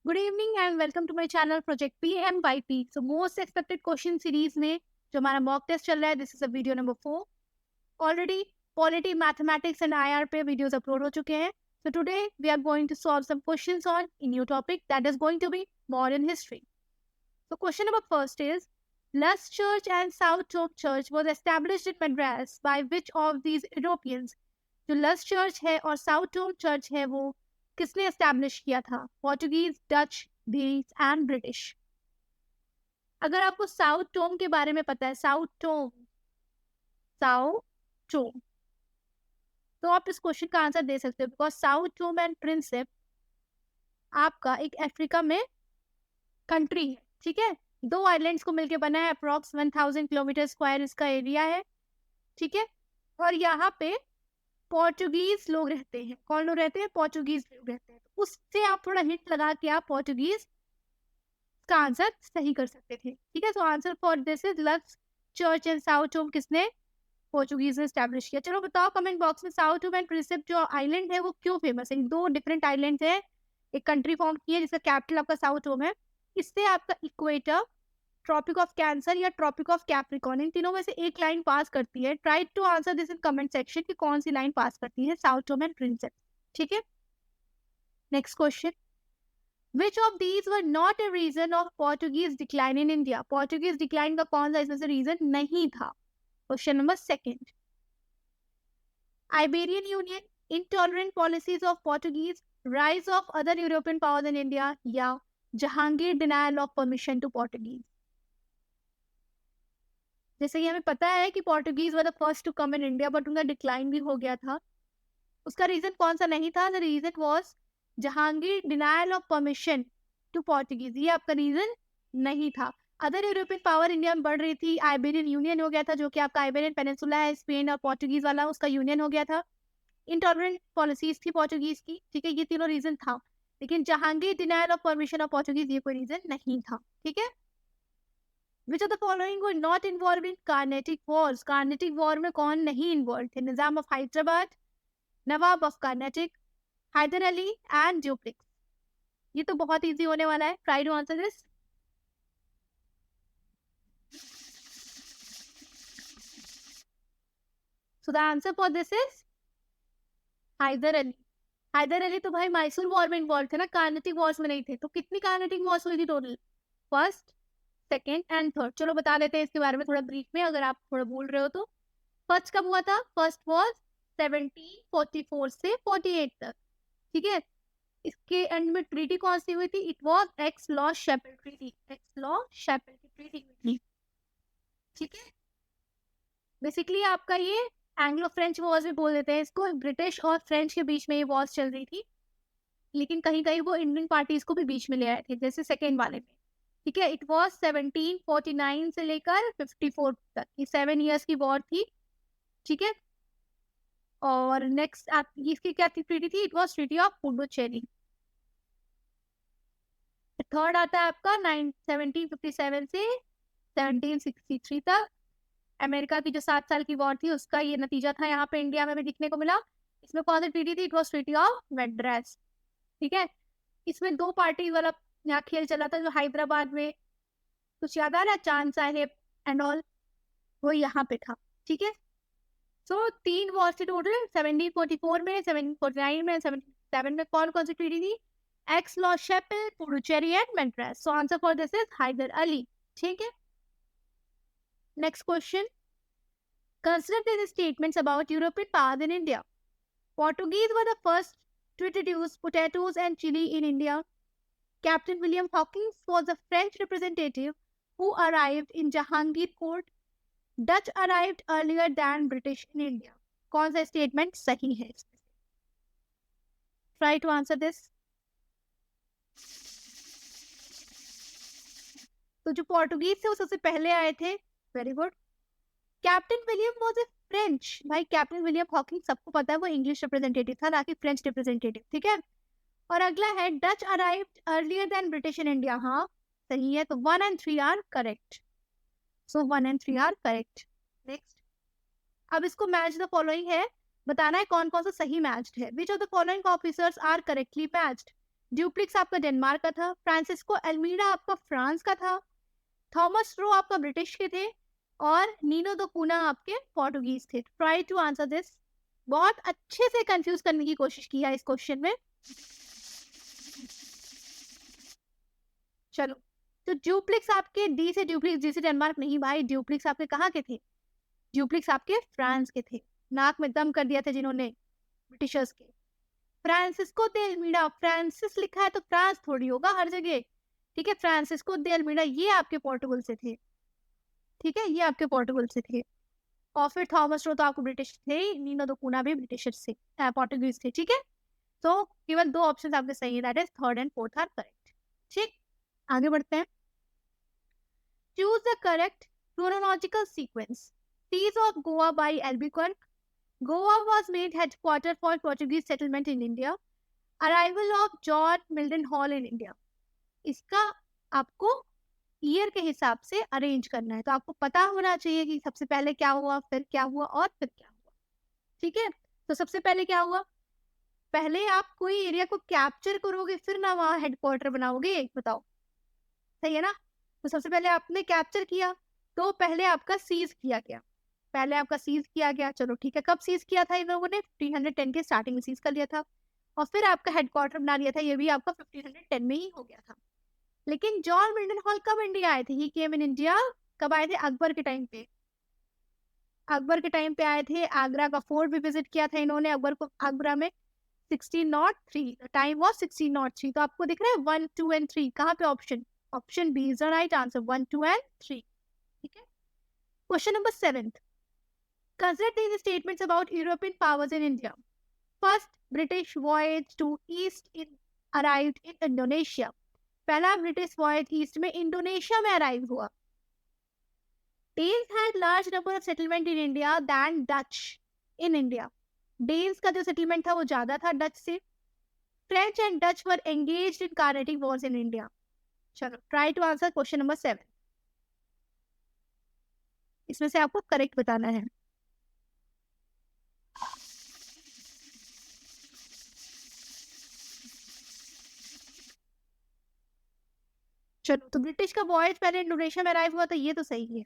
Good evening and welcome to my channel project PMYP। So most expected question series में जो हमारा mock test चल रहा है, this is a video number 4। Already polity, mathematics and IR पे videos upload हो चुके हैं। So today we are going to solve some questions on a new topic that is going to be modern history. So question number first is, Luss Church and South Dome Church was established in Madras by which of these Europeans? जो लस church है और south डोम church है वो किसने establish किया था? Portuguese, Dutch, Danish and British. अगर आपको साउथ डोम के बारे में पता है, साउथ डोम, तो आप इस क्वेश्चन का आंसर दे सकते हो, because Sao Tome and Principe आपका एक अफ्रीका में कंट्री है। ठीक है, दो आइलैंड्स को मिलकर बना है। अप्रोक्स 1000 किलोमीटर स्क्वायर इसका एरिया है। ठीक है, और यहाँ पे पोर्चुगीज लोग रहते हैं। कौन लोग रहते हैं? पोर्चुगीज लोग रहते हैं। उससे आप थोड़ा हिंट लगा के आप पोर्चुगीज का आंसर सही कर सकते थे। ठीक है, तो answer for this is Luz church and Sao Tome किसने? पोर्चुगीज ने एस्टैब्लिश किया। चलो बताओ कमेंट बॉक्स में, साउथ डोम एंड प्रिंसिप जो आइलैंड है वो क्यों फेमस है? दो डिफरेंट आइलैंड है, एक कंट्री फॉर्म की है जिसका कैपिटल आपका साउथ डोम है। इससे आपका इक्वेटर, ट्रॉपिक ऑफ कैंसर या ट्रॉपिक ऑफ कैप्रिकॉर्न, इन तीनों में से एक लाइन पास करती है। Try to answer this in comment section कि कौन सी लाइन पास करती है साउथ डोम एंड प्रिंसेप। ठीक है, next question, which of these were not a reason of Portuguese decline in India? Portuguese decline का कौन सा इसमें से रीजन नहीं था? Question number second, Iberian union, intolerant policies of Portuguese, rise of other European powers in India, या Jahangir denial of permission to Portuguese? जैसे कि हमें पता है कि Portuguese were the first to come in India, but उनका डिक्लाइन भी हो गया था। उसका रीजन कौन सा नहीं था? The reason was Jahangir denial of permission to Portuguese. ये आपका रीजन नहीं था। अदर यूरोपियन पावर इंडिया में बढ़ रही थी, आइबेरियन यूनियन हो गया था, जो कि आपका आइबेरियन पेनिनसुला है, स्पेन और पोर्टुगीज वाला, उसका यूनियन हो गया था। इंटॉलरेंट पॉलिसीज थी पोर्टुगीज की। ठीक है, ये तीनों रीजन था, लेकिन Jahangir denial of permission of Portuguese ये कोई रीजन नहीं था। ठीक है, Which of the following were not involved in Carnatic Wars? Carnatic War में कौन नहीं involved थे? Nizam of Hyderabad, Nawab of Carnatic, Haider Ali and Dupleix. ये तो बहुत इजी होने वाला है। Try to answer this. So the answer for this is Haider Ali. Haider Ali तो भाई मैसूर वॉर में इन्वॉल्व थे ना, कार्नेटिक वॉर्स में नहीं थे। तो कितनी कार्नेटिक वॉर्स हुई थी total? First, second and third. चलो बता देते हैं इसके बारे में थोड़ा ब्रीफ में, अगर आप थोड़ा भूल रहे हो तो। फर्स्ट कब हुआ था? फर्स्ट वॉज 1744 से 48 तक। ठीक है, इसके एंड में ट्रीटी कौन सी हुई थी? It was Aix-la-Chapelle treaty. Aix-la-Chapelle की ट्रीटी हुई थी। ठीक है, बेसिकली आपका ये एंग्लो फ्रेंच वॉर्स भी बोल देते हैं इसको। ब्रिटिश और फ्रेंच के बीच में ये वॉर्स चल रही थी, लेकिन कहीं कहीं वो इंडियन पार्टीज को भी बीच में ले आए थे, जैसे सेकेंड वाले में। ठीक है, इट वॉज 1749 से लेकर 54 तक, ये 7 ईयर्स की वॉर थी। ठीक है, और नेक्स्ट इसकी क्या ट्रीटी थी? It was treaty of Puducherry. Third आता है आपका 1757 से 1763 तक, अमेरिका की जो 7 साल की वॉर थी उसका ये नतीजा था, यहाँ पे इंडिया में भी दिखने को मिला। इसमें कौन सी ट्रीटी थी? It was treaty of Madras. ठीक है, इसमें दो पार्टी वाला यहाँ खेल चला था, जो हैदराबाद में कुछ याद आ रहा है, चांद साहेब एंड ऑल, वो यहाँ पे था। ठीक है, सो 3 वॉर थी टोटल, 1744 में, 1749 में, 1777 में। कौन कौन सी ट्रीटी थी? Aix-la-Chapelle, Puducherry and Madras. So answer for this is Haider Ali. ठीक है, next question, consider the statements about European powers in India. Portuguese were the first to introduce potatoes and chili in India. Captain William Hawkins was a French representative who arrived in Jahangir Court. Dutch arrived earlier than British in India. कौन सा statement सही है इसमें? Try to answer this. तो जो Portuguese थे वो सबसे पहले आए थे। Very good. Captain William was a French. भाई कैप्टन विलियम हॉकिंग सबको पता है वो इंग्लिश रिप्रेजेंटेटिव था, ना कि फ्रेंच रिप्रेजेंटेटिव। ठीक है, और अगला है Dutch arrived earlier than British in India. हाँ सही है, तो 1 and 3 are correct. So 1 and 3 are correct. Next, अब इसको मैच द फॉलोइंग है, बताना है कौन कौन सा सही मैच्ड है। Which of the following officers are correctly matched? Dupleix आपका डेनमार्क का था, फ्रांसिस्को एल्मीडा आपका फ्रांस का था, थॉमस रो आपका ब्रिटिश के थे, और नीनो दो कूना आपके पोर्टुगीज थे। Try to answer this. बहुत अच्छे से कंफ्यूज करने की कोशिश की है इस क्वेश्चन में। चलो, तो ड्यूप्लिक्स आपके डी से ड्यूप्लिक्स, डी से डेनमार्क नहीं भाई, ड्यूप्लिक्स आपके कहाँ के थे? ड्यूप्लिक्स आपके फ्रांस के थे। नाक में दम कर दिया था जिन्होंने, ब्रिटिशर्स के। फ्रांसिस्को दे अल्मीडा, फ्रांसिस लिखा है तो फ्रांस थोड़ी होगा हर जगह, ठीक है। फ्रांसिस्को दे अल्मीडा ये आपके पोर्टुगल से थे, ठीक है, ये आपके पोर्टुगल से थे। और फिर थॉमस रो तो आपको ब्रिटिश थे, नीनो दो कूना भी ब्रिटिश से, पोर्टुगीज थे, ठीक है। तो केवल दो ऑप्शन आपके सही है, that is third and fourth are correct. ठीक, आगे बढ़ते हैं। Choose the correct chronological sequence. Siege of Goa by Albuquerque. Goa was made headquarter for Portuguese settlement in India. Arrival of John Mildenhall in India. इसका आपको year के हिसाब से arrange करना है, तो आपको पता होना चाहिए कि सबसे पहले क्या हुआ, फिर क्या हुआ और फिर क्या हुआ, ठीक है। तो सबसे पहले क्या हुआ, पहले आप कोई एरिया को कैप्चर करोगे फिर ना वहां हेडक्वार्टर बनाओगे, बताओ, सही है ना। तो सबसे पहले आपने कैप्चर किया, तो पहले आपका सीज किया गया, पहले आपका सीज किया गया, चलो ठीक है। कब सीज किया था इन लोगों ने? 1510 के स्टार्टिंग में सीज कर लिया था, और फिर आपका हेडक्वार्टर बना लिया था, ये भी आपका 1510 में ही हो गया था। लेकिन जॉन मिल्टन हॉल कब इंडिया आए थे? ही केम इन इंडिया कब आए थे? अकबर के टाइम पे, अकबर के टाइम पे आए थे। आगरा का फोर्ट भी विजिट किया था इन्होंने अकबर को, आगरा में 1603, टाइम वाज 1603। तो आपको दिख रहा है 1 2 एंड 3 कहाँ पे? Option, option B is the right answer, 1 2 and 3, ठीक है। Question number 7, consider these statements about European powers in India. First British voyage to east in arrived in Indonesia. पहला ब्रिटिश वॉयज ईस्ट में Indonesia में arrive हुआ। Danes had large number of settlement in India than Dutch in India. Danes का जो settlement था वो ज्यादा था डच से। French and Dutch were engaged in Carnatic wars in India. चलो, try to answer question number 7, इसमें से आपको करेक्ट बताना है। चलो, तो ब्रिटिश का वॉयज पहले इंडोनेशिया में अराइव हुआ था, ये तो सही है।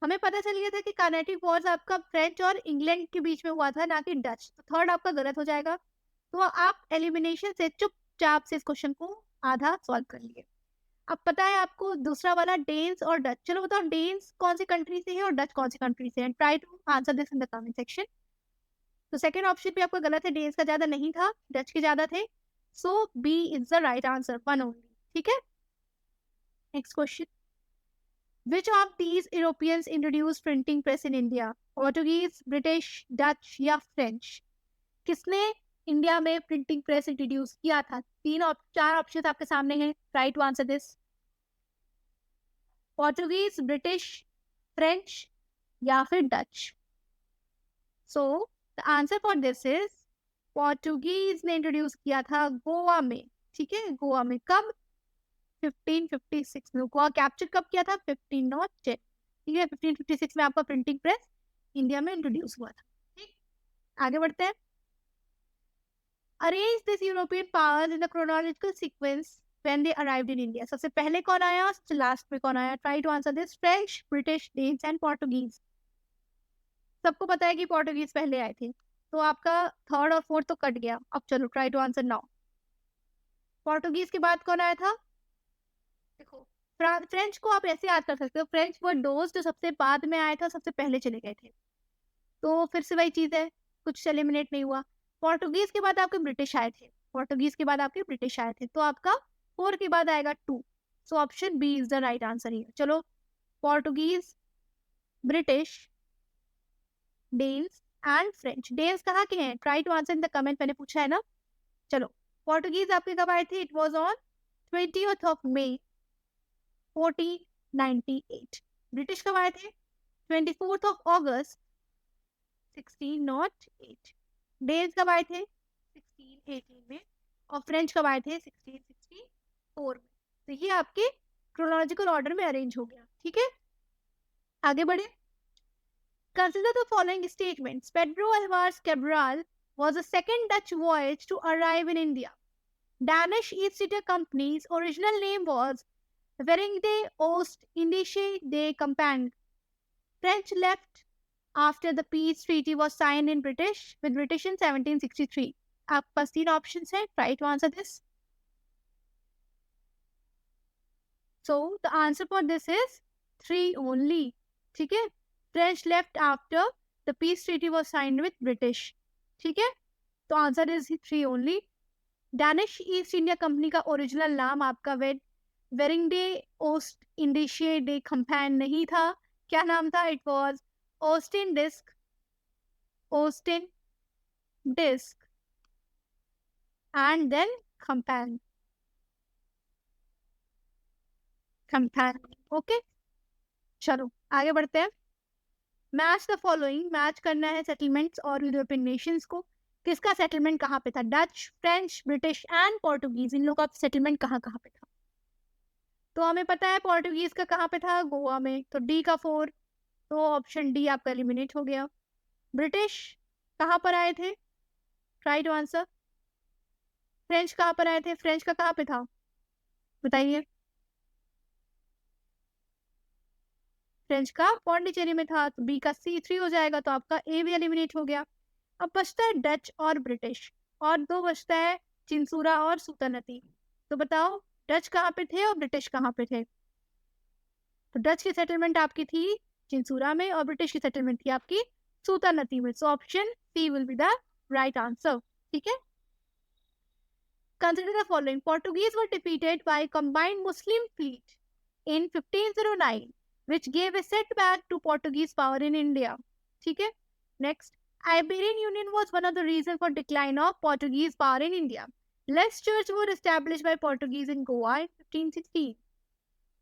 हमें पता चल गया था कि कार्नेटिक वॉर्स आपका फ्रेंच और इंग्लैंड के बीच में हुआ था, ना कि डच। तो थर्ड आपका गलत हो जाएगा। तो आप एलिमिनेशन से चुपचाप से इस क्वेश्चन को आधा सॉल्व कर लिए। अब पता है आपको दूसरा वाला डेन्स और डच। चलो बताओ, डेन्स कौन सी कंट्री से है और डच कौन सी कंट्री से है? Try to answer this in the comment section. तो सेकंड ऑप्शन भी आपका गलत है, डेन्स का ज्यादा नहीं था, डच के ज्यादा थे। So B is the right answer, one only, ठीक है। Next question, which of these Europeans introduced printing press in India? Portuguese, British, Dutch या French? किसने इंडिया में प्रिंटिंग प्रेस इंट्रोड्यूस किया था? चार ऑप्शन आपके सामने हैं, try to answer this. Portuguese, British, French या फिर Dutch? So the answer for this is Portuguese ने इंट्रोड्यूस किया था गोवा में, ठीक है, गोवा में। कब? 1556 में। गोवा कैप्चर कब किया था? 1510, ठीक है। 1556 में आपका प्रिंटिंग प्रेस इंडिया में इंट्रोड्यूस हुआ था, ठीक। आगे बढ़ते हैं। Arrange this European powers in the chronological sequence when they arrived in India. सबसे पहले कौन आया, लास्ट में कौन आया? Try to answer this. French, British, Danes and Portuguese. सबको पता है कि पोर्टुगीज पहले आए थे, तो आपका थर्ड और फोर्थ तो कट गया। अब चलो, try to answer now. Portuguese के बाद कौन आया था? देखो, फ्रेंच को आप ऐसे याद कर सकते हो, फ्रेंच वो डोज जो सबसे बाद में आया था, सबसे पहले चले गए थे, तो फिर से वही चीज है, कुछ एलिमिनेट नहीं हुआ। पोर्टुगीज के बाद आपके ब्रिटिश आए थे, पोर्टुगीज के बाद आपके ब्रिटिश आए थे, तो आपका 4 के बाद आएगा 2। So option B is the right answer here. चलो, Portuguese, British, Danes and French. Danes कहाँ के हैं? Try to answer in the comment, मैंने पूछा है ना। चलो, पोर्टुगीज आपके कब आए थे? It was on 20th of May 1498। British कब आए थे? 24th of August 1608। डेन्स कब आए थे? 1618 में। और फ्रेंच कब आए थे? 1664 में। तो ये आपके क्रोनोलॉजिकल ऑर्डर में अरेंज हो गया, ठीक है। आगे बढ़े। Consider the following statements. Pedro Alvarez Cabral was the second Dutch voyage to arrive in India. Danish East India Company's original name was Verenigde Oost-Indische de Compagnie. French left after the peace treaty was signed in with British in 1763. आपके पास 3 options है. Try to answer this. So the answer for this is 3 only. ठीक है? French left after the peace treaty was signed with British. ठीक है? तो answer is 3 only. Danish East India Company का original नाम आपका वेरिंगडे ओस्ट इंडिशे डे कंपैन नहीं था. क्या नाम था? It was Ostend disc and then company. Okay, चलो आगे बढ़ते हैं. Match the following. मैच करना है सेटलमेंट्स और यूरोपियन नेशंस को. किसका सेटलमेंट कहाँ पे था? Dutch, French, British and Portuguese. इन लोगों का सेटलमेंट कहाँ कहाँ पे था? तो हमें पता है पोर्टुगीज का कहाँ पे था? गोवा में. तो डी का 4. तो ऑप्शन डी आपका एलिमिनेट हो गया. ब्रिटिश कहाँ पर आए थे? Try to answer. फ्रेंच कहाँ पर आए थे? फ्रेंच का कहाँ पे था बताइए. फ्रेंच का पौंडीचेरी में था. तो बी का C3 हो जाएगा. तो आपका ए भी एलिमिनेट हो गया. अब बचता है डच और ब्रिटिश, और 2 बचता है चिंसूरा और सुल्तानती. तो बताओ डच कहाँ पे थे और ब्रिटिश कहाँ पे थे? तो डच की सेटलमेंट आपकी थी चिंसूरा में और ब्रिटिश की सेटलमेंट थी आपकी सुल्तानती में. So option C will be the right answer. ठीक है. Consider the following. Portuguese were defeated by a combined Muslim fleet in 1509, which gave a setback to Portuguese power in India. ठीक है. Next, Iberian Union was one of the reasons for decline of Portuguese power in India. Less church were established by Portuguese in Goa in 1516.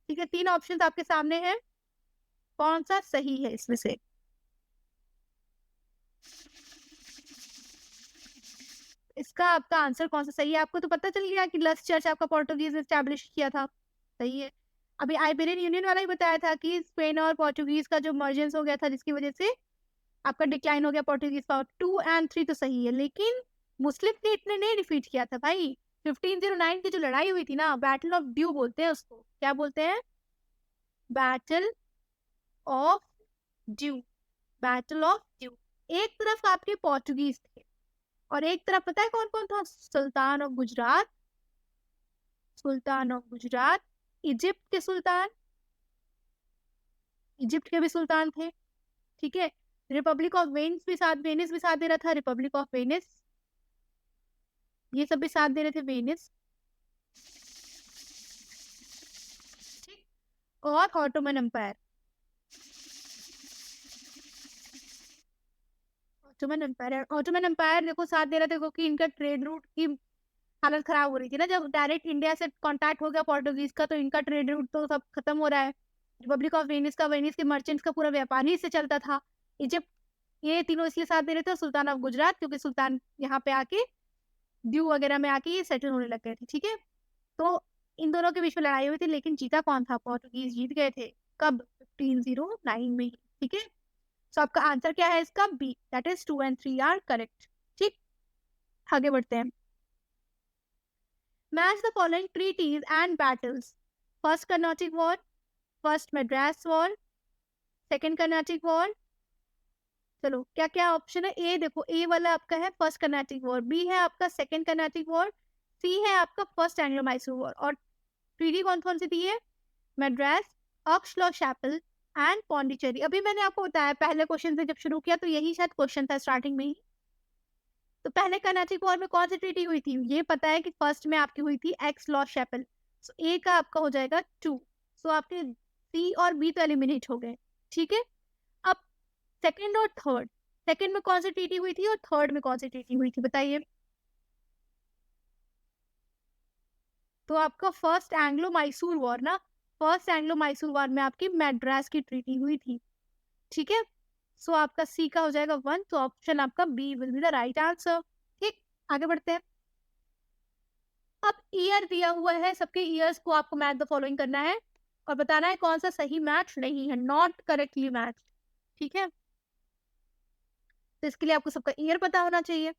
ठीक है. 3 options आपके सामने हैं. कौन सा सही है इसमें से? इसका आपका आंसर कौन सा सही है? आपको तो पता चल गया कि लस चर्च आपका पोर्टुगीज ने स्टैब्लिश किया था. सही है. अभी आइबेरियन यूनियन वाला ही बताया था कि स्पेन और पोर्टुगीज का जो मर्जेंस हो गया था जिसकी वजह से आपका डिक्लाइन हो गया पोर्टुगीज पावर. 2 एंड 3 तो सही है, लेकिन मुस्लिम फ्लीट ने नहीं डिफीट किया था भाई. 1509 की जो लड़ाई हुई थी ना, बैटल ऑफ ड्यू बोलते हैं उसको. क्या बोलते हैं? Battle of due. Battle of due. एक तरफ आपके पोर्टुगीज थे और एक तरफ पता है कौन कौन था? सुल्तान ऑफ गुजरात. इजिप्ट के सुल्तान. इजिप्ट के भी सुल्तान थे. ठीक है. रिपब्लिक ऑफ वेनिस भी साथ दे रहा था. रिपब्लिक ऑफ वेनिस, ये सब भी साथ दे रहे थे. वेनिस और ऑटोमन एम्पायर. ऑटोमन एम्पायर देखो साथ दे रहे थे क्योंकि इनका ट्रेड रूट की हालत खराब हो रही थी ना. जब डायरेक्ट इंडिया से कांटेक्ट हो गया पोर्टुगीज का, तो इनका ट्रेड रूट तो सब खत्म हो रहा है. रिपब्लिक ऑफ वेनिस के मर्चेंट्स का पूरा व्यापार ही से चलता था. इजिप्ट, ये तीनों इसलिए साथ दे रहे थे. सुल्तान ऑफ गुजरात क्योंकि सुल्तान यहाँ पे आके ड्यू वगैरह में आके ये सेटल होने लग गए थे. ठीक है. तो इन दोनों के बीच में लड़ाई हुई थी, लेकिन जीता कौन था? पोर्टुगीज जीत गए थे. कब? 1509 में. ठीक है. तो आपका आंसर क्या है इसका? B. That is 2 and 3 are correct. ठीक. आगे बढ़ते हैं. Match the following treaties and battles. First Carnatic war, first Madras war, second Carnatic war. चलो क्या क्या ऑप्शन है? ए देखो, ए वाला आपका है फर्स्ट कर्नाटिक वॉर, बी है आपका सेकंड कर्नाटिक वॉर, सी है आपका फर्स्ट एंग्लो मैसूर वॉर. और ट्रीटी कौन कौन सी थी? है मद्रास, ऑक्सलॉ शैपल एंड पौंडीचेरी. अभी मैंने आपको बताया पहले क्वेश्चन से जब शुरू किया तो यही शायद क्वेश्चन था स्टार्टिंग में ही. तो पहले कर्नाटिक वॉर में कौन सी ट्रीटी हुई थी? ये पता है कि फर्स्ट में आपकी हुई थी एक्सलॉ शैपल. सो ए का आपका हो जाएगा 2. सो आपके सी और बी तो एलिमिनेट हो गए. ठीक है. अब सेकंड और थर्ड. सेकंड में कौन सी ट्रीटी हुई थी और थर्ड में कौन सी ट्रीटी हुई थी बताइए. तो आपका फर्स्ट एंग्लो मैसूर वॉर ना, फर्स्ट एंग्लो मैसूर वॉर में आपकी मैड्रास की ट्रीटी हुई थी. ठीक है. सो आपका सी का हो जाएगा 1. तो ऑप्शन आपका B will be the right answer. ठीक. आगे बढ़ते हैं. अब ईयर दिया हुआ है, सबके ईयर्स को आपको मैच द फॉलोइंग करना है और बताना है कौन सा सही मैच नहीं है, नॉट करेक्टली मैच. ठीक है. तो इसके लिए आपको सबका ईयर पता होना चाहिए.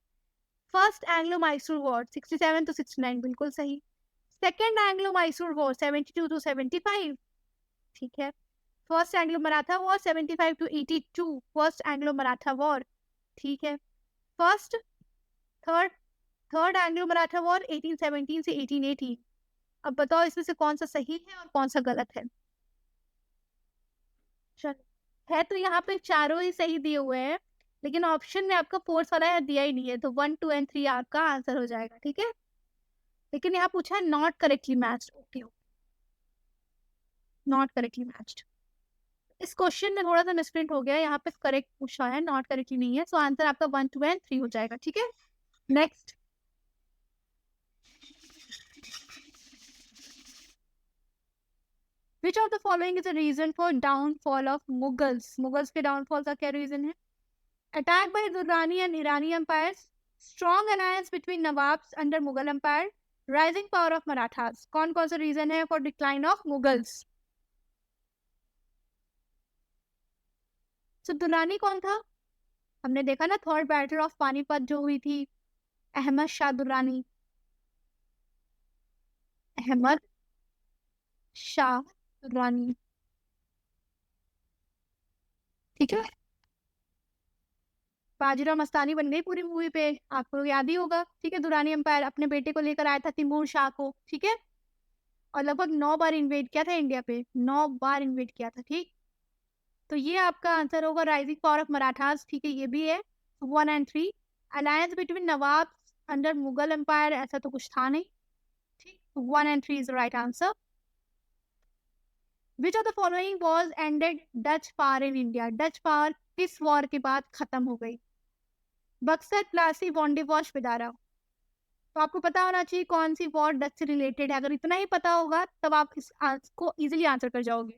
First Anglo Mysore war 67 to 69 बिल्कुल सही। Second Anglo Mysore war 72 to 75, ठीक है। First Anglo Maratha war 75 to 82, first Anglo Maratha war, ठीक है। First third third Anglo Maratha war 1817 से 1818। अब बताओ इसमें से कौन सा सही है और कौन सा गलत है। चलो, है तो यहाँ पे चारों ही सही दिए हुए हैं, लेकिन ऑप्शन में आपका फोर्थ वाला है दिया ही नहीं है, तो 1, 2 एंड 3 आपका आंसर हो जाएगा, ठीक है। लेकिन यहाँ पूछा है not correctly matched, okay, not correctly matched. इस क्वेश्चन में थोड़ा सा मिसप्रिंट हो गया, यहाँ पे करेक्ट पूछा है, नॉट करेक्टली नहीं है, सो आंसर आपका 1, 2 एंड 3 हो जाएगा, ठीक है। Next, which of the following is a reason for downfall of Mughals. Mughals के डाउनफॉल का क्या रीजन है। Attack by Durrani and Irani empires, strong alliance between nawabs under Mughal empire, rising power of Marathas. कौन कौन सा रीजन है for decline of Mughals. So Durrani कौन था, हमने देखा ना थर्ड बैटल ऑफ पानीपत जो हुई थी, अहमद शाह दुर्रानी, अहमद शाह दुर्रानी, ठीक है। बाजीराव मस्तानी बन गई पूरी मूवी पे, आपको याद ही होगा, ठीक है। दुरानी एम्पायर अपने बेटे को लेकर आया था तिमूर शाह को, ठीक है, और लगभग 9 बार इन्वेड किया था इंडिया पे, 9 बार इन्वेड किया था, ठीक। तो ये आपका आंसर होगा राइजिंग पावर ऑफ मराठास, ठीक है, ये भी है 1 and 3। Alliance between nawab under Mughal empire, ऐसा तो कुछ था नहीं, ठीक। 1 and 3 is the right answer. Which of the following was ended Dutch power in India. Dutch power किस वॉर के बाद खत्म हो गई। बक्सर, प्लासी, वॉन्डिवॉश, पिदारा। तो आपको पता होना चाहिए कौन सी वॉर डच से रिलेटेड है, अगर इतना ही पता होगा तब आप इस को इजीली आंसर कर जाओगे।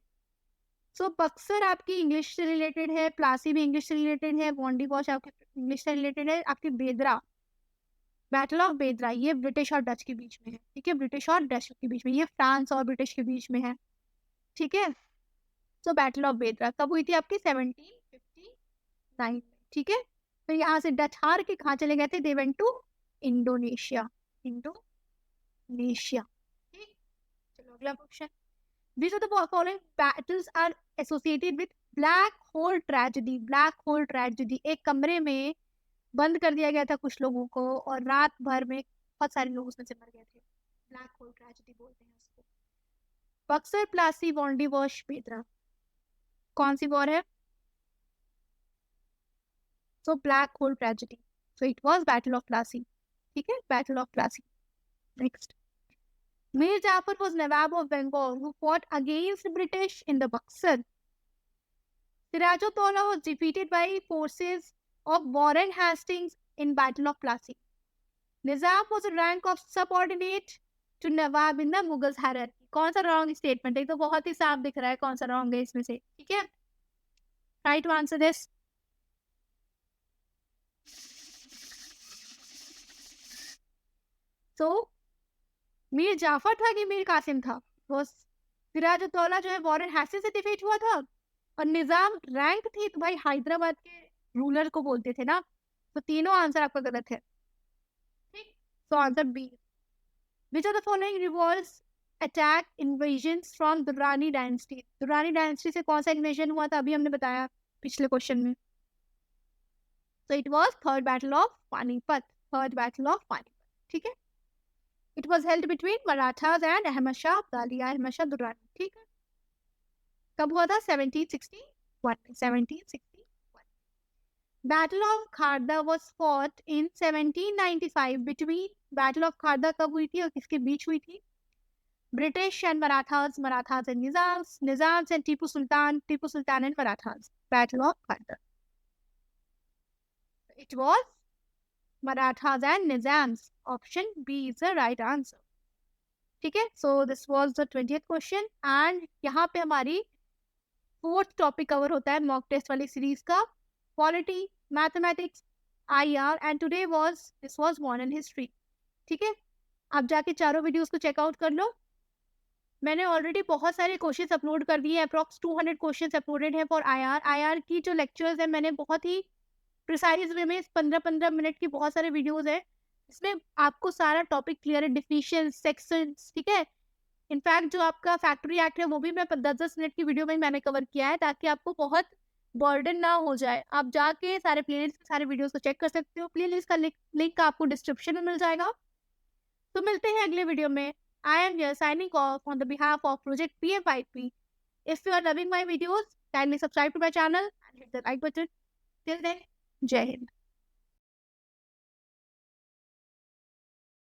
सो बक्सर आपकी इंग्लिश से रिलेटेड है, प्लासी भी इंग्लिश से रिलेटेड है, वॉन्डिवॉश आपकी इंग्लिश से रिलेटेड है, आपकी बेदरा, बैटल ऑफ बेदरा, ये ब्रिटिश और डच के बीच में है, ठीक है, ब्रिटिश और डच के बीच में, ये फ्रांस और ब्रिटिश के बीच में है, ठीक है। सो बैटल ऑफ बेदरा कब हुई थी आपकी 1759 में, ठीक है। फिर यहाँ से डच हार के कहाँ चले गए थे, they went to Indonesia, Indonesia, ठीक। चलो अगला question, which of the following battles are associated with black hole tragedy. Black hole tragedy, एक कमरे में बंद कर दिया गया था कुछ लोगों को और रात भर में बहुत सारे लोग उसमें से मर गए थे, ब्लैक होल ट्रेजेडी बोलते हैं उसको। बक्सर, प्लासी, वॉन्डिवॉश, बेदरा, कौन सी वॉर है। So black hole tragedy, so it was battle of Plassey, ठीक है, battle of Plassey. Next, Mir Jafar was Nawab of Bengal who fought against the British in the Buxar. Sirajuddaula was defeated by forces of Warren Hastings in Battle of Plassey. Nizam was a rank of subordinate to Nawab in the Mughals hierarchy. कौन सा wrong statement है, तो बहुत ही साफ दिख रहा है कौन सा wrong है इसमें से, ठीक है। Try to answer this. So Mir Jafar था कि मीर कासिम था, वो सिराजुद्दौला जो है वॉरेन हैस्टिंग्स से डिफीट हुआ था, और निजाम रैंक थी तो भाई हैदराबाद के रूलर को बोलते थे ना, तो तीनों आंसर आपका गलत है, ठीक। So answer B. Which of the following revolves attack invasion from Durrani dynasty. Durrani dynasty से कौन सा इन्वेजन हुआ था, अभी हमने बताया पिछले क्वेश्चन में। तो it was third battle of Panipat, third battle of Panipat, ठीक है। It was held between Marathas and Ahmad Shah Abdali, Ahmad Shah Durrani, ठीक है। कब हुआ था 1761, 1761। Battle of Kharda was fought in 1795 between, battle of Kharda कब हुई थी और किसके बीच हुई थी। British and Marathas, Marathas and Nizams, Nizams and Tipu Sultan, Tipu Sultan and Marathas, battle of Kharda. It was Marathas and Nizams, option B is the right answer, ठीक है। So this was the 20th question and यहाँ पे हमारी फोर्थ टॉपिक कवर होता है मॉक टेस्ट वाली सीरीज का, polity, mathematics, IR and today this was modern history, ठीक है। आप जाके चारों वीडियोस को चेकआउट कर लो, मैंने ऑलरेडी बहुत सारे क्वेश्चंस अपलोड कर दिए हैं, अप्रॉक्स 200 क्वेश्चंस अपलोडेड हैं फॉर आईआर। आईआर की जो लेक्चर्स हैं मैंने बहुत ही प्रिसाइज वे में 15-15 मिनट की बहुत सारे वीडियोस है, इसमें आपको सारा टॉपिक क्लियर है, डेफिनिशन, सेक्शंस, ठीक है? इनफैक्ट जो आपका फैक्ट्री एक्ट है वो भी मैं 10-10 मिनट की वीडियो में ही मैंने कवर किया है, ताकि आपको बहुत बर्डन ना हो जाए। आप जाके सारे प्लेलिस्ट सारे वीडियोज़ को चेक कर सकते हो। प्लेलिस्ट का लिंक आपको डिस्क्रिप्शन में मिल जाएगा। तो मिलते हैं अगले वीडियो में। I am here signing off on the behalf of project PF5P। If you are loving my videos, kindly subscribe to my channel and hit the like button. Till then, Jai Hind.